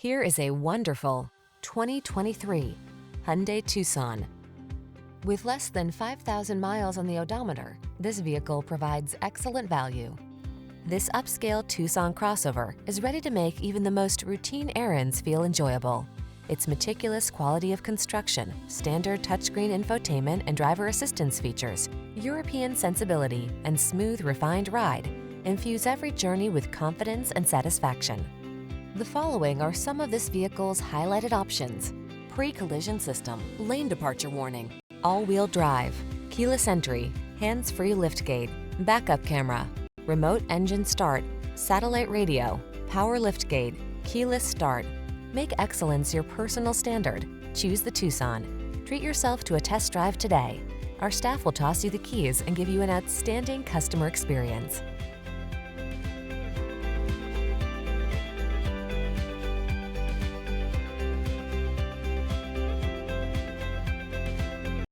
Here is a wonderful 2023 Hyundai Tucson. With less than 5,000 miles on the odometer, this vehicle provides excellent value. This upscale Tucson crossover is ready to make even the most routine errands feel enjoyable. Its meticulous quality of construction, standard touchscreen infotainment and driver assistance features, European sensibility, and smooth, refined ride infuse every journey with confidence and satisfaction. The following are some of this vehicle's highlighted options: pre-collision system, lane departure warning, all-wheel drive, keyless entry, hands-free liftgate, backup camera, remote engine start, satellite radio, power liftgate, keyless start. Make excellence your personal standard. Choose the Tucson. Treat yourself to a test drive today. Our staff will toss you the keys and give you an outstanding customer experience.